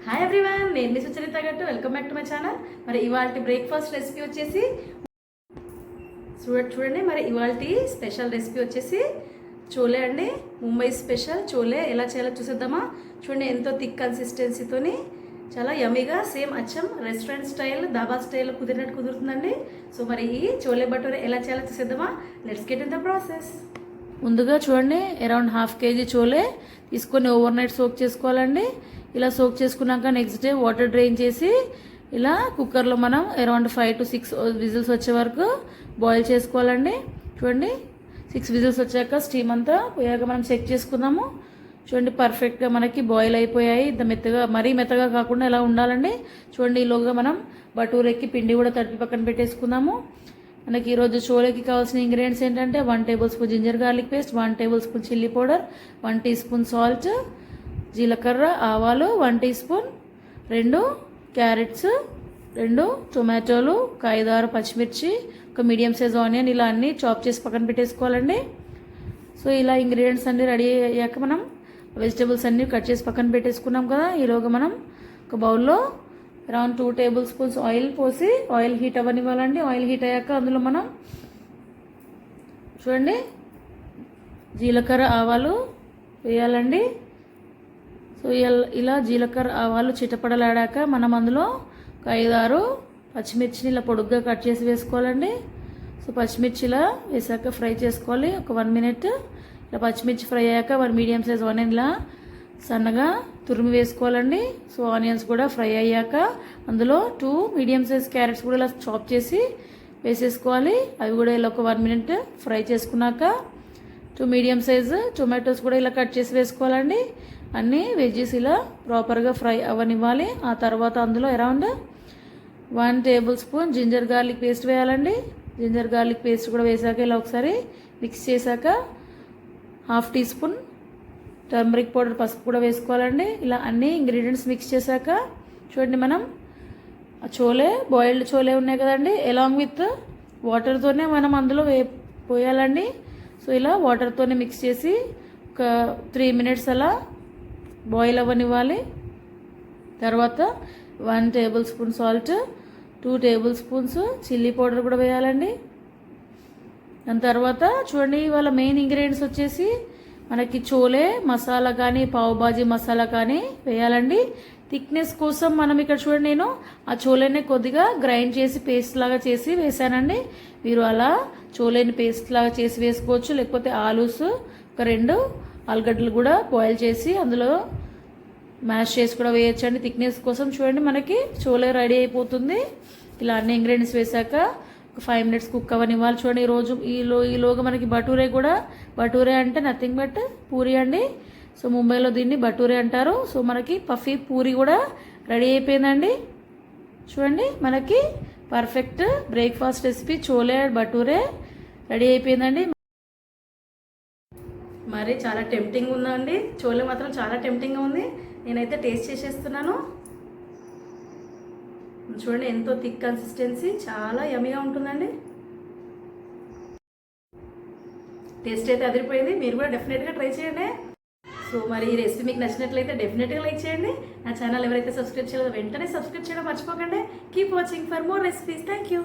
Hi everyone, నేను మీ సుచరిత గట్టు. Welcome back to my channel. మరి ఇవాళ బ్రేక్ఫాస్ట్ రెసిపీ వచ్చేసి చూడండి. మరి ఇవాళ స్పెషల్ రెసిపీ వచ్చేసి చోలే అండి. ముంబై స్పెషల్ చోలే ఎలా చేయాలో చూసేద్దామా. చూడండి, ఎంతో థిక్ కన్సిస్టెన్సీతోని చాలా యమీగా సేమ్ అచ్చం రెస్టారెంట్ స్టైల్, దాబా స్టైల్ కుదిరినట్టు కుదురుతుందండి. సో మరి ఈ చోలే భటూరే ఎలా చేయాలో చూసేద్దామా. Let's get in the process. ముందుగా చూడండి, అరౌండ్ 1/2 kg చోలే తీసుకొని ఓవర్ నైట్ సోక్ చేసుకోవాలండి. ఇలా సోక్ చేసుకున్నాక నెక్స్ట్ డే వాటర్ డ్రైన్ చేసి ఇలా కుక్కర్లో మనం అరౌండ్ 5 to 6 విజిల్స్ వచ్చే వరకు బాయిల్ చేసుకోవాలండి. చూడండి, 6 విజిల్స్ వచ్చాక స్టీమ్ అంతా పోయాక మనం చెక్ చేసుకుందాము. చూడండి, పర్ఫెక్ట్గా మనకి బాయిల్ అయిపోయాయి. ఇంత మెత్తగా, మరీ మెత్తగా కాకుండా ఇలా ఉండాలండి. చూడండి, ఈలోగా మనం భటూరేకి పిండి కూడా తడిపి పక్కన పెట్టేసుకుందాము. మనకి ఈరోజు చోలేకి కావాల్సిన ఇంగ్రీడియంట్స్ ఏంటంటే 1 tablespoon ginger garlic paste, 1 tablespoon chilli powder, 1 teaspoon salt, జీలకర్ర, ఆవాలు 1 teaspoon, 2 క్యారెట్స్, 2 టొమాటోలు, 5-6 పచ్చిమిర్చి, ఒక మీడియం సైజ్ ఆనియన్, ఇలా అన్నీ చాప్ చేసి పక్కన పెట్టేసుకోవాలండి. సో ఇలా ఇంగ్రీడియంట్స్ అన్నీ రెడీ అయ్యాక మనం వెజిటేబుల్స్ అన్నీ కట్ చేసి పక్కన పెట్టేసుకున్నాం కదా. ఈలోగా మనం ఒక బౌల్లో అరౌండ్ 2 tablespoons ఆయిల్ పోసి ఆయిల్ హీట్ అవ్వనివ్వాలండి. ఆయిల్ హీట్ అయ్యాక అందులో మనం చూడండి జీలకర్ర, ఆవాలు వేయాలండి. సో ఇలా జీలకర్ర, ఆవాలు చిటపడలాడాక మనం అందులో ఒక 5-6 పచ్చిమిర్చిని ఇలా పొడుగ్గా కట్ చేసి వేసుకోవాలండి. సో పచ్చిమిర్చి ఇలా వేసాక ఫ్రై చేసుకోవాలి ఒక 1 minute. ఇలా పచ్చిమిర్చి ఫ్రై అయ్యాక 1 మీడియం సైజ్ ఆనియన్ ఇలా సన్నగా తురిమి వేసుకోవాలండి. సో ఆనియన్స్ కూడా ఫ్రై అయ్యాక అందులో 2 మీడియం సైజ్ క్యారెట్స్ కూడా ఇలా చాప్ చేసి వేసేసుకోవాలి. అవి కూడా ఇలా ఒక 1 minute ఫ్రై చేసుకున్నాక 2 మీడియం సైజు టొమాటోస్ కూడా ఇలా కట్ చేసి వేసుకోవాలండి. అన్నీ వెజ్జెస్ ఇలా ప్రాపర్గా ఫ్రై అవ్వనివ్వాలి. ఆ తర్వాత అందులో around 1 tablespoon ginger garlic paste వేయాలండి. జింజర్ గార్లిక్ పేస్ట్ కూడా వేసాక ఇలా ఒకసారి మిక్స్ చేశాక 1/2 teaspoon టర్మరిక్ పౌడర్, పసుపు కూడా వేసుకోవాలండి. ఇలా అన్ని ఇంగ్రీడియంట్స్ మిక్స్ చేశాక చూడండి, మనం చోలే బాయిల్డ్ చోలే ఉన్నాయి కదండి, అలాంగ్ విత్ వాటర్తోనే మనం అందులో పోయాలండి. సో ఇలా వాటర్తోనే మిక్స్ చేసి ఒక 3 minutes అలా బాయిల్ అవ్వనివ్వాలి. తర్వాత 1 tablespoon salt, 2 tablespoons chilli powder కూడా వేయాలండి. దాని తర్వాత చూడండి, ఇవాళ మెయిన్ ఇంగ్రీడియంట్స్ వచ్చేసి మనకి చోలే మసాలా కానీ పావ్ బాజీ మసాలా కానీ వేయాలండి. థిక్నెస్ కోసం మనం ఇక్కడ చూడండి, నేను ఆ చోలేని కొద్దిగా గ్రైండ్ చేసి పేస్ట్ లాగా చేసి వేసానండి. మీరు అలా చోలేని పేస్ట్ లాగా చేసి వేసుకోవచ్చు, లేకపోతే ఆలూస్ ఒక 2 ఆలుగడ్డలు కూడా బాయిల్ చేసి అందులో మ్యాష్ చేసి కూడా వేయచ్చండి. థిక్నెస్ కోసం చూడండి, మనకి చోలే రెడీ అయిపోతుంది. ఇలా అన్ని ఇంగ్రీడియంట్స్ వేసాక ఒక 5 minutes కుక్ అవ్వనివ్వాలి. చూడండి, ఈరోజు ఈలోగా మనకి భటూరే కూడా, భటూరే అంటే నథింగ్ బట్ పూరి అండి. సో ముంబైలో దీన్ని భటూరే అంటారు. సో మనకి పఫీ పూరి కూడా రెడీ అయిపోయిందండి. చూడండి, మనకి perfect breakfast recipe chole bhature ready అయిపోయిందండి. మరి చాలా టెంప్టింగ్ ఉందండి. చోలే మాత్రం చాలా టెంప్టింగ్గా ఉంది. నేనైతే టేస్ట్ చేసేస్తున్నాను. చూడండి, ఎంతో థిక్ కన్సిస్టెన్సీ, చాలా యమ్మీగా ఉంటుందండి. టేస్ట్ అయితే అదిరిపోయింది. మీరు కూడా డెఫినెట్గా ట్రై చేయండి. సో మరి ఈ రెసిపీ మీకు నచ్చినట్లయితే డెఫినెట్గా లైక్ చేయండి. నా ఛానల్ ఎవరైతే సబ్స్క్రైబ్ చేయలేదో వెంటనే సబ్స్క్రైబ్ చేయడం మర్చిపోకండి. Keep watching for more recipes. Thank you.